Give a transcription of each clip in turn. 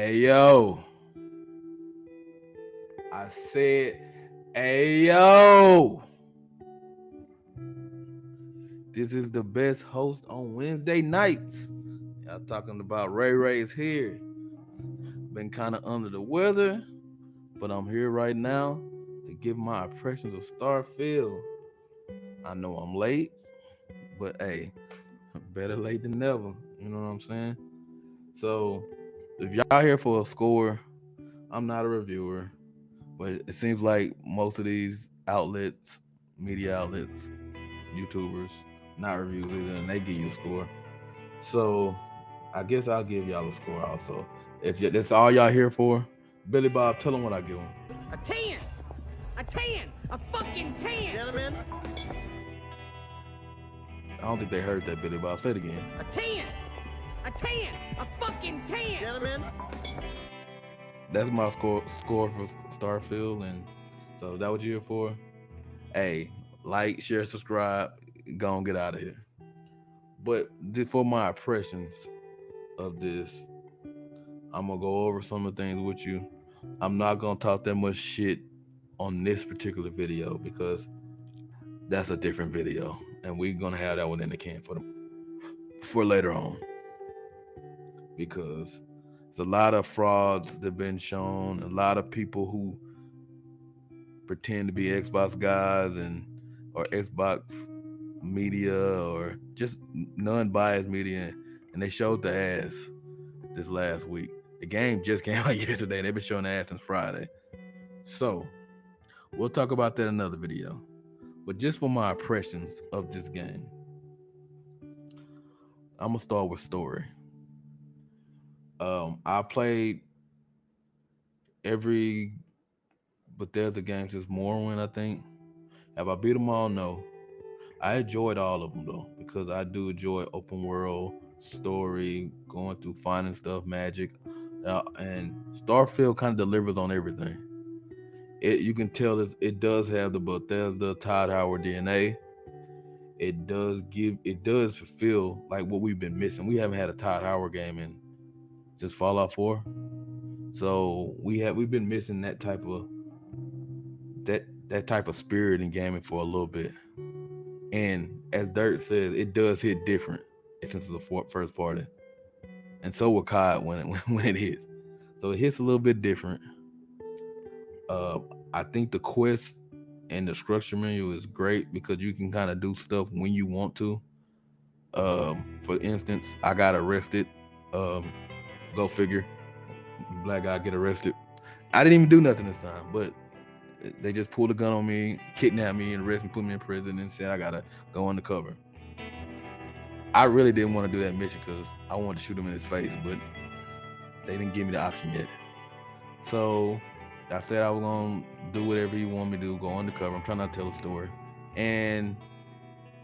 Hey yo, I said, hey yo, this is the best host on Wednesday nights. Y'all talking about Ray Ray's here. Been kind of under the weather, but I'm here right now to give my impressions of Starfield. I know I'm late, but hey, better late than never. You know what I'm saying? So, if y'all here for a score, I'm not a reviewer, but it seems like most of these outlets, media outlets, YouTubers, not reviews either, and they give you a score. So I guess I'll give y'all a score also. If that's all y'all here for, Billy Bob, tell them what I give them. A 10! A 10! A fucking 10! Gentlemen, I don't think they heard that, Billy Bob. Say it again. A 10! A 10! A fucking 10! gentlemen, That's my score for Starfield, and so is that what you're here for? Hey, like, share, subscribe, go and get out of here. But for my impressions of this, I'm gonna go over some of the things with you. I'm not gonna talk that much shit on this particular video because that's a different video, and we're gonna have that one in the can for later on because there's a lot of frauds that have been shown, a lot of people who pretend to be Xbox guys or Xbox media or just non-biased media, and they showed the ass this last week. The game just came out yesterday. They've been showing the ass since Friday. So we'll talk about that in another video. But just for my impressions of this game, I'm gonna start with story. I played every Bethesda game since Morrowind, I think. Have I beat them all? No. I enjoyed all of them though, because I do enjoy open world story, going through finding stuff, magic, and Starfield kind of delivers on everything. You can tell it does have the Bethesda Todd Howard DNA. It does fulfill like what we've been missing. We haven't had a Todd Howard game in just Fallout 4. So we've been missing that type of spirit in gaming for a little bit. And as Dirt says, it does hit different since it's the first party. And so will COD when it hits. So it hits a little bit different. I think the quest and the structure menu is great because you can kind of do stuff when you want to. For instance, I got arrested. Go figure. Black guy get arrested. I didn't even do nothing this time, but they just pulled a gun on me, kidnapped me, and arrested me, put me in prison, and said I gotta go undercover. I really didn't want to do that mission because I wanted to shoot him in his face, but they didn't give me the option yet. So I said I was gonna do whatever you want me to do, go undercover. I'm trying not to tell a story, and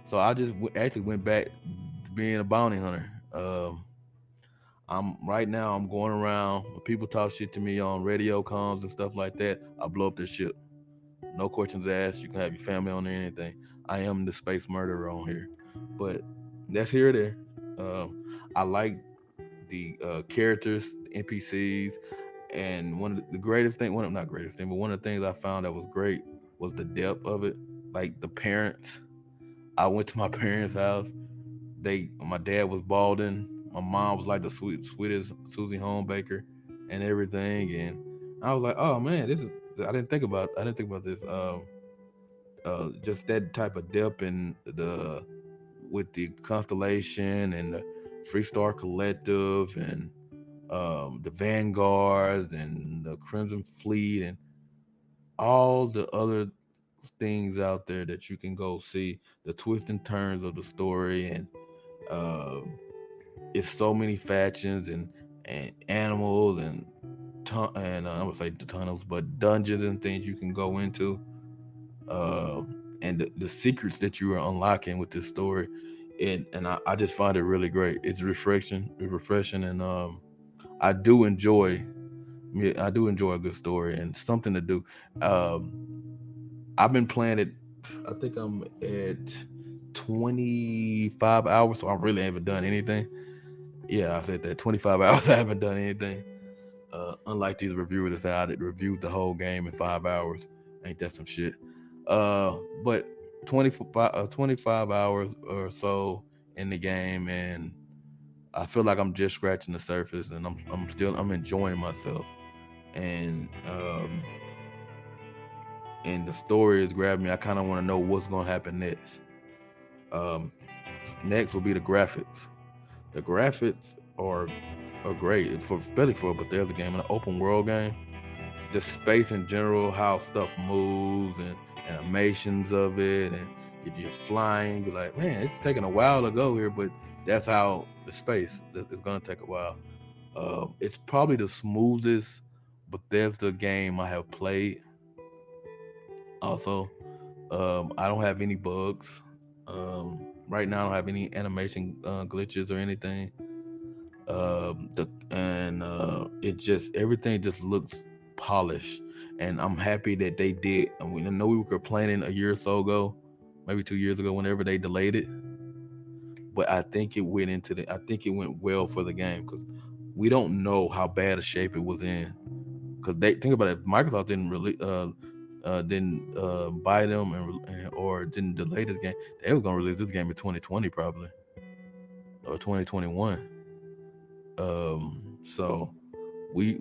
so I just actually went back to being a bounty hunter. I'm right now. I'm going around. When people talk shit to me on radio comms and stuff like that, I blow up their shit. No questions asked. You can have your family on there, anything. I am the space murderer on here, but that's here or there. I like the characters, the NPCs, and one of the greatest thing, not greatest thing, but one of the things I found that was great was the depth of it. Like the parents. I went to my parents' house. My dad was balding. My mom was like the sweetest Susie Homebaker and everything. And I was like, oh man, I didn't think about this. Just that type of depth in with the Constellation and the Free Star Collective and the Vanguards and the Crimson Fleet and all the other things out there that you can go see, the twists and turns of the story, and uh, it's so many factions and animals and I would say the tunnels, but dungeons and things you can go into, uh, and the secrets that you are unlocking with this story, and I just find it really great. It's refreshing, and I do enjoy. Yeah, I do enjoy a good story and something to do. Um, I've been playing it. I think I'm at 25 hours, so I really haven't done anything. Yeah, I said that 25 hours. I haven't done anything. Unlike these reviewers that say I did reviewed the whole game in 5 hours, ain't that some shit? But 25 hours or so in the game, and I feel like I'm just scratching the surface, and I'm enjoying myself, and and the story is grabbing me. I kind of want to know what's gonna happen next. Um, Next will be the graphics. The graphics are great for especially for a Bethesda game, an open world game. Just space in general, how stuff moves and animations of it, and if you're flying, you're like, man, it's taking a while to go here, but that's how the space. It's gonna take a while. It's probably the smoothest Bethesda game I have played. Also, I don't have any bugs. Right now, I don't have any animation glitches or anything. The and It just everything just looks polished, and I'm happy that they did. And I know we were complaining a year or so ago, maybe 2 years ago, whenever they delayed it, but I think it went well for the game because we don't know how bad a shape it was in. Because they think about it, Microsoft didn't buy them or didn't delay this game. They was gonna release this game in 2020 probably or 2021. So we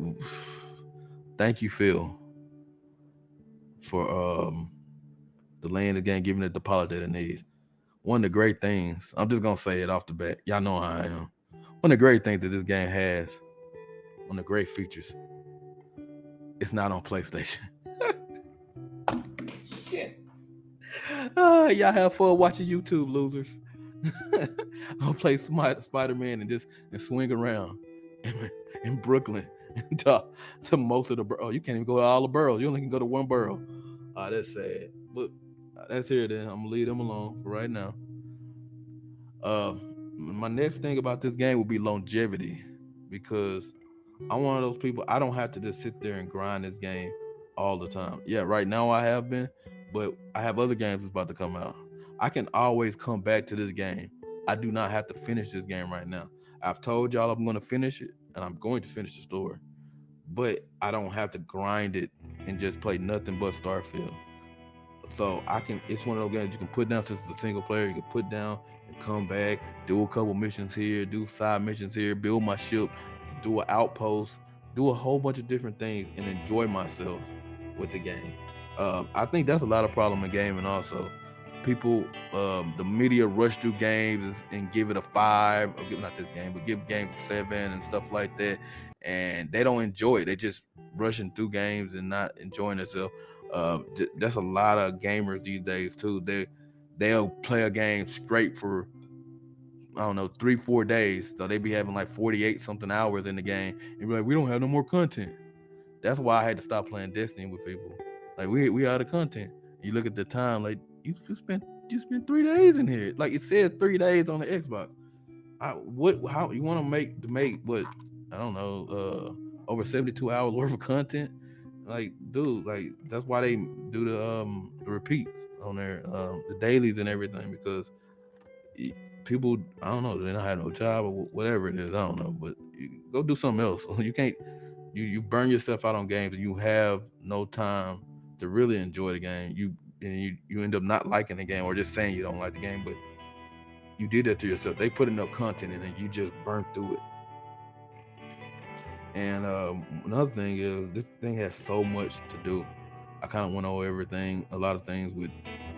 thank you, Phil, for delaying the game, giving it the polish that it needs. One of the great things, I'm just gonna say it off the bat. Y'all know how I am. One of the great things that this game has, one of the great features, it's not on PlayStation. Shit. Y'all have fun watching YouTube, losers. I'll play Spider Man and swing around in, in Brooklyn to most of the oh, you can't even go to all the boroughs. You only can go to one borough. That's sad. But that's here then. I'm gonna leave them alone for right now. Uh, my next thing about this game will be longevity because I'm one of those people. I don't have to just sit there and grind this game all the time. Yeah, right now I have been, but I have other games that's about to come out. I can always come back to this game. I do not have to finish this game right now. I've told y'all I'm going to finish it, and I'm going to finish the story, but I don't have to grind it and just play nothing but Starfield. So I can. It's one of those games you can put down since it's a single player. You can put down and come back, do a couple missions here, do side missions here, build my ship, do an outpost, do a whole bunch of different things, and enjoy myself with the game. I think that's a lot of problem in gaming. Also, people, the media rush through games and give it a five, or give not this game, but give games a seven and stuff like that, and they don't enjoy it. They just rushing through games and not enjoying themselves. That's a lot of gamers these days too. They'll play a game straight for I don't know 3 4 days, so they be having like 48 something hours in the game, and be like, we don't have no more content. That's why I had to stop playing Destiny with people. Like we out of content. You look at the time, like you spent 3 days in here. Like it says 3 days on the Xbox. What how you want to make what I don't know over 72 hours worth of content? Like dude, like that's why they do the repeats on their the dailies and everything because people I don't know they don't have no job or whatever it is I don't know but you go do something else. You can't you burn yourself out on games and you have no time to really enjoy the game. You end up not liking the game or just saying you don't like the game, but you did that to yourself. They put enough content in and you just burnt through it. And another thing is this thing has so much to do. I kind of went over everything, a lot of things with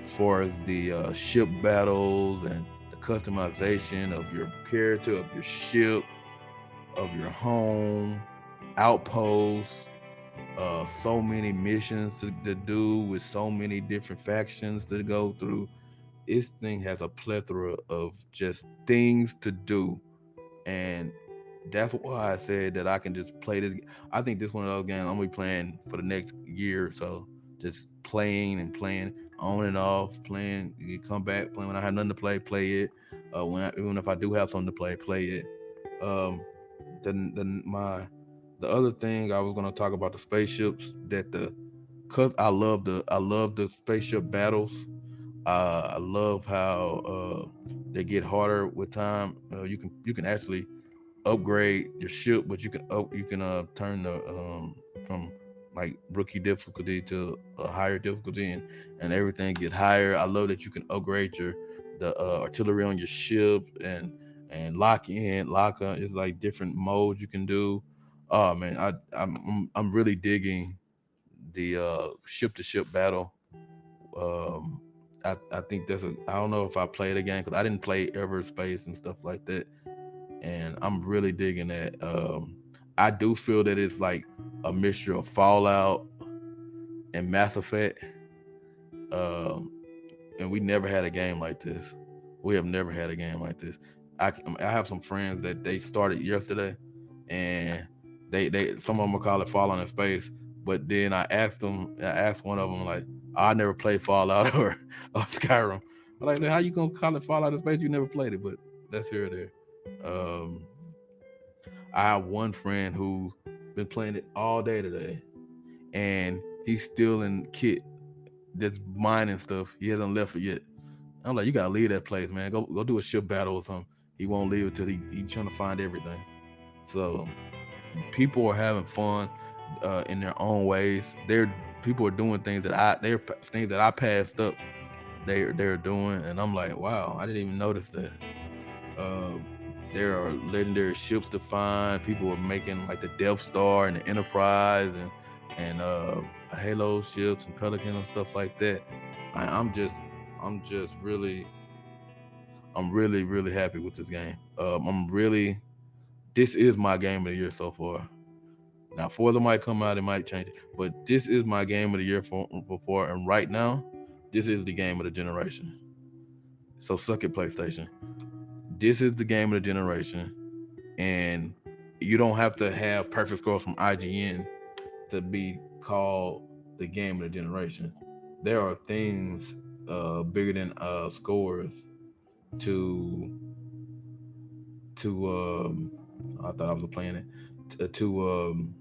as far as the ship battles and the customization of your character, of your ship, of your home, outposts, so many missions to do with so many different factions to go through. This thing has a plethora of just things to do, and that's why I said that I can just play this. I think this one of those games I'm gonna be playing for the next year or so, just playing and playing on and off, playing. You come back, playing when I have nothing to play it. Even if I do have something to play it. Um, then the other thing I was gonna talk about the spaceships that the cause I love the spaceship battles. I love how they get harder with time. You can actually upgrade your ship, but you can turn the from like rookie difficulty to a higher difficulty, and everything get higher. I love that you can upgrade your the artillery on your ship and lock on. It's like different modes you can do. Oh man, I'm really digging the ship to ship battle. Um, I think I don't know if I played again because I didn't play Everspace and stuff like that, and I'm really digging that. I do feel that it's like a mixture of Fallout and Mass Effect, um, and we never had a game like this. We have never had a game like this. I have some friends that they started yesterday, and they some of them will call it Fallout in Space. But then I asked one of them like, I never played Fallout or Skyrim. I'm like, how you gonna call it Fallout in Space? You never played it, but that's here or there. Um, I have one friend who been playing it all day today, and he's still in kit, just mining stuff. He hasn't left it yet. I'm like, you gotta leave that place, man. Go do a ship battle or something. He won't leave it till he trying to find everything. So people are having fun in their own ways. People are doing they're things that I passed up. They're doing, and I'm like, wow, I didn't even notice that. Um, there are legendary ships to find. People are making like the Death Star and the Enterprise and Halo ships and Pelican and stuff like that. I'm just really really happy with this game. This is my game of the year so far. Now Forza might come out, it might change it, but this is my game of the year for and right now, this is the game of the generation. So suck it, PlayStation. This is the game of the generation, and you don't have to have perfect scores from IGN to be called the game of the generation. There are things bigger than scores to to I thought I was playing it to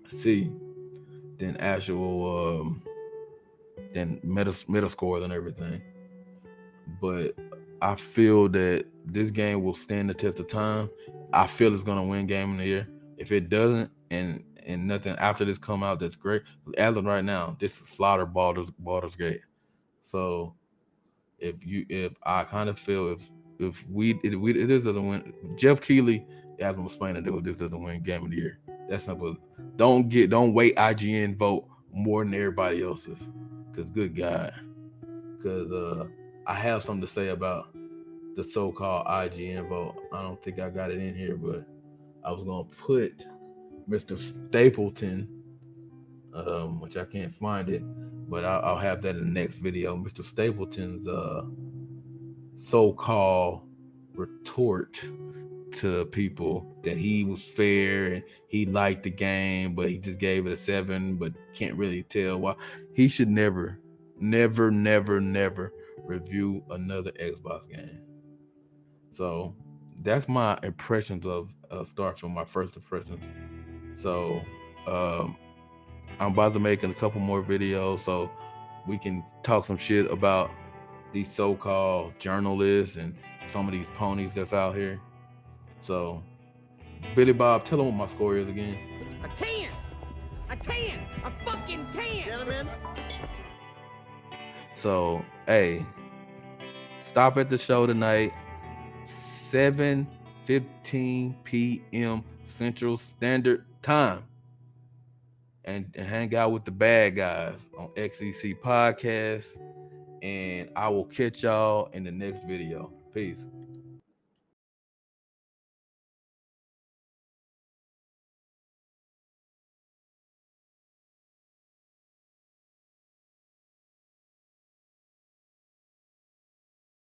see than actual than meta scores and everything. But I feel that this game will stand the test of time. I feel it's gonna win game of the year. If it doesn't, and nothing after this come out, that's great. As of right now, this is Slaughter Baldur's Gate. So if I kind of feel if this doesn't win, Jeff Keighley has no explain to do if this doesn't win game of the year. That's simple. Don't wait IGN vote more than everybody else's. Cause good God, because I have something to say about the so-called IGN vote. I don't think I got it in here, but I was gonna put Mr. Stapleton, which I can't find it, but I'll have that in the next video. Mr. Stapleton's so-called retort to people that he was fair and he liked the game, but he just gave it a 7, but can't really tell why. He should never review another Xbox game. So that's my impressions of Starfield, my first impressions. So um, I'm about to make a couple more videos so we can talk some shit about these so-called journalists and some of these ponies that's out here. So Billy Bob, tell them what my score is again. A 10! A 10! A fucking 10! Gentlemen? So, hey, stop at the show tonight, 7:15 p.m. Central Standard Time, and hang out with the bad guys on XEC Podcast. And I will catch y'all in the next video. Peace.